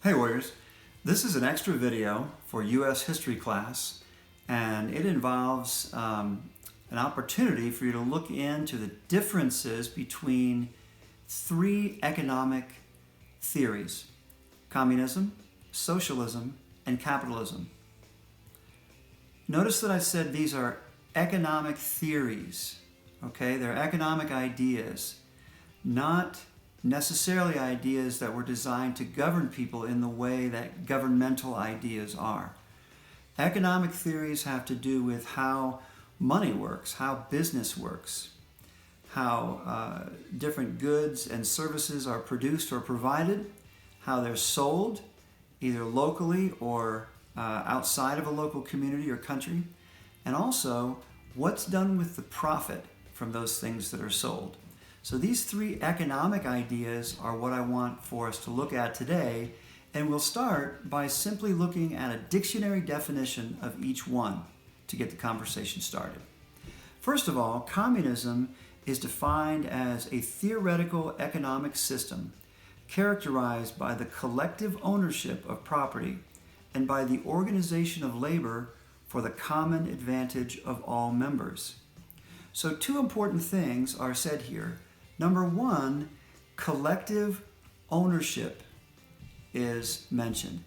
Hey Warriors, this is an extra video for U.S. history class, and it involves an opportunity for you to look into the differences between three economic theories: communism, socialism, and capitalism. Notice that I said these are economic theories, okay? They're economic ideas, not necessarily ideas that were designed to govern people in the way that governmental ideas are. Economic theories have to do with how money works, how business works, how different goods and services are produced or provided, how they're sold, either locally or outside of a local community or country, and also what's done with the profit from those things that are sold. So these three economic ideas are what I want for us to look at today, and we'll start by simply looking at a dictionary definition of each one to get the conversation started. First of all, communism is defined as a theoretical economic system characterized by the collective ownership of property and by the organization of labor for the common advantage of all members. So two important things are said here. Number one, collective ownership is mentioned.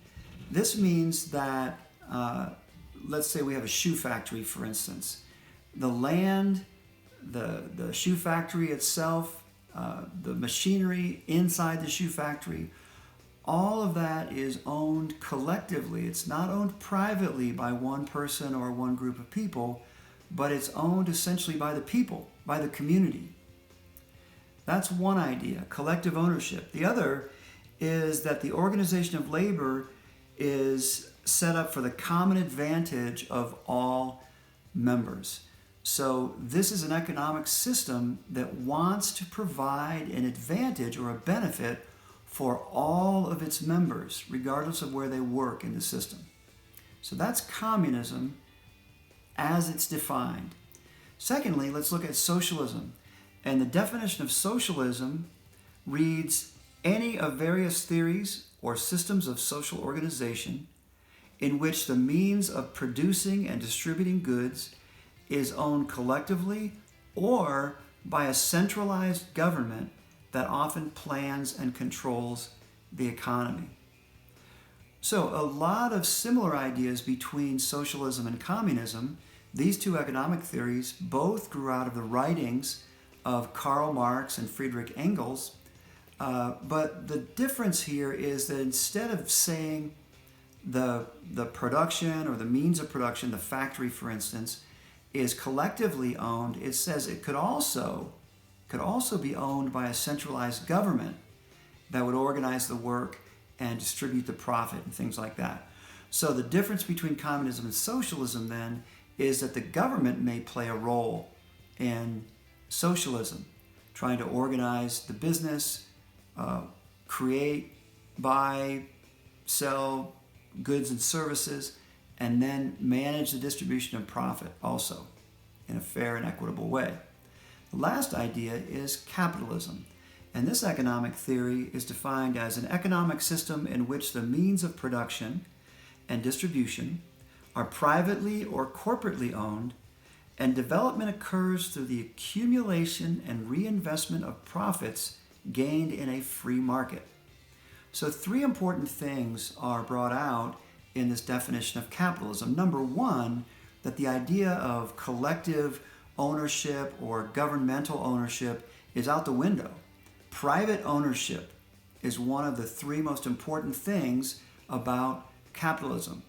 This means that, let's say we have a shoe factory, for instance. The land, the shoe factory itself, the machinery inside the shoe factory, all of that is owned collectively. It's not owned privately by one person or one group of people, but it's owned essentially by the people, by the community. That's one idea, collective ownership. The other is that the organization of labor is set up for the common advantage of all members. So this is an economic system that wants to provide an advantage or a benefit for all of its members, regardless of where they work in the system. So that's communism as it's defined. Secondly, let's look at socialism. And the definition of socialism reads, any of various theories or systems of social organization in which the means of producing and distributing goods is owned collectively or by a centralized government that often plans and controls the economy. So a lot of similar ideas between socialism and communism. These two economic theories both grew out of the writings of Karl Marx and Friedrich Engels, but the difference here is that instead of saying the production or the means of production, the factory for instance, is collectively owned, it says it could also be owned by a centralized government that would organize the work and distribute the profit and things like that. So the difference between communism and socialism then is that the government may play a role in socialism, trying to organize the business, create, buy, sell goods and services, and then manage the distribution of profit also in a fair and equitable way. The last idea is capitalism, and this economic theory is defined as an economic system in which the means of production and distribution are privately or corporately owned, and development occurs through the accumulation and reinvestment of profits gained in a free market. So three important things are brought out in this definition of capitalism. Number one, that the idea of collective ownership or governmental ownership is out the window. Private ownership is one of the three most important things about capitalism.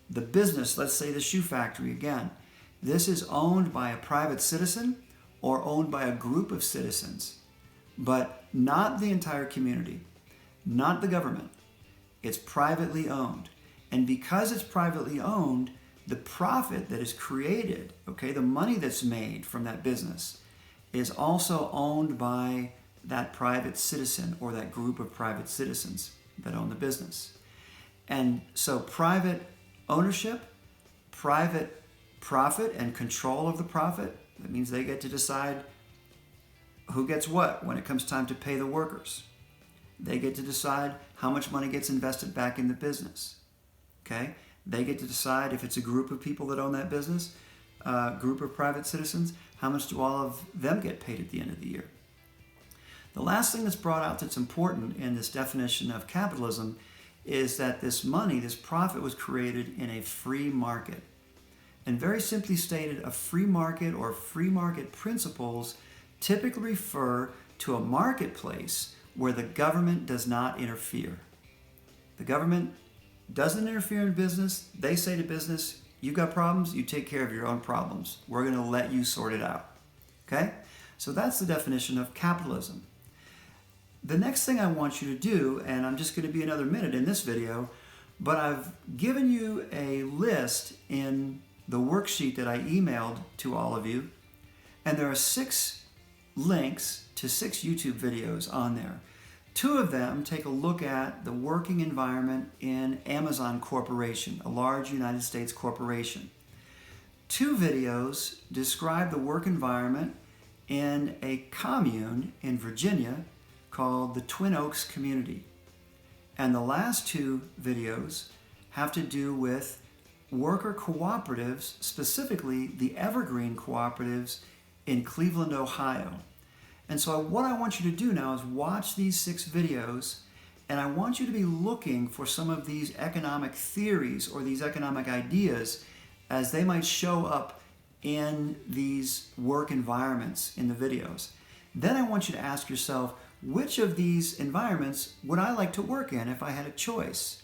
The business, let's say the shoe factory again, this is owned by a private citizen or owned by a group of citizens, but not the entire community, not the government. It's privately owned. And because it's privately owned, the profit that is created, the money that's made from that business is also owned by that private citizen or that group of private citizens that own the business. And so private ownership, private profit and control of the profit, that means they get to decide who gets what when it comes time to pay the workers. They get to decide how much money gets invested back in the business. Okay? They get to decide if it's a group of people that own that business, group of private citizens, how much do all of them get paid at the end of the year. The last thing that's brought out that's important in this definition of capitalism is that this money, this profit, was created in a free market. And very simply stated, a free market or free market principles typically refer to a marketplace where the government does not interfere. The government doesn't interfere in business. They say to business, you've got problems, you take care of your own problems. We're going to let you sort it out. Okay? So that's the definition of capitalism. The next thing I want you to do, and I'm just going to be another minute in this video, but I've given you a list in the worksheet that I emailed to all of you, and there are 6 links to 6 YouTube videos on there. 2 of them take a look at the working environment in Amazon Corporation, a large United States corporation. 2 videos describe the work environment in a commune in Virginia called the Twin Oaks community. And the last 2 videos have to do with worker cooperatives, specifically the Evergreen cooperatives in Cleveland, Ohio. And so what I want you to do now is watch these 6 videos, and I want you to be looking for some of these economic theories or these economic ideas as they might show up in these work environments in the videos. Then I want you to ask yourself, which of these environments would I like to work in if I had a choice?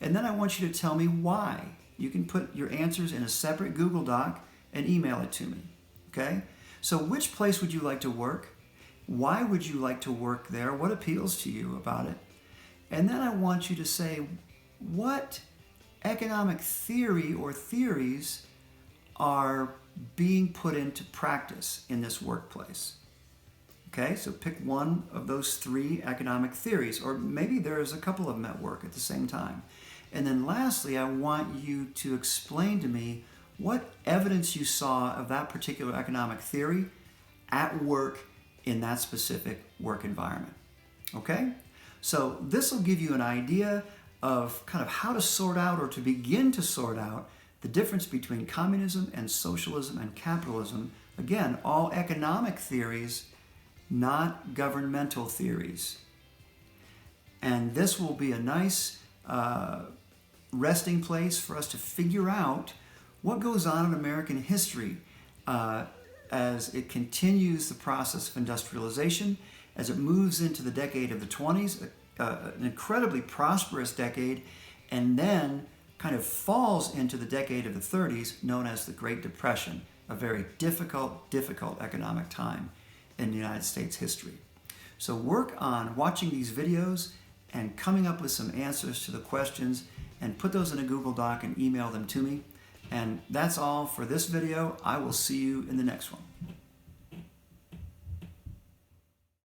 And then I want you to tell me why. You can put your answers in a separate Google Doc and email it to me. Okay? So which place would you like to work? Why would you like to work there? What appeals to you about it? And then I want you to say, what economic theory or theories are being put into practice in this workplace? Okay, so pick one of those 3 economic theories, or maybe there's a couple of them at work at the same time. And then lastly, I want you to explain to me what evidence you saw of that particular economic theory at work in that specific work environment. Okay? So this will give you an idea of kind of how to sort out or to begin to sort out the difference between communism and socialism and capitalism. Again, all economic theories, not governmental theories. And this will be a nice resting place for us to figure out what goes on in American history as it continues the process of industrialization, as it moves into the decade of the 20s, an incredibly prosperous decade, and then kind of falls into the decade of the 30s, known as the Great Depression, a very difficult economic time in the United States history. So work on watching these videos and coming up with some answers to the questions, and put those in a Google Doc and email them to me. And that's all for this video. I will see you in the next one.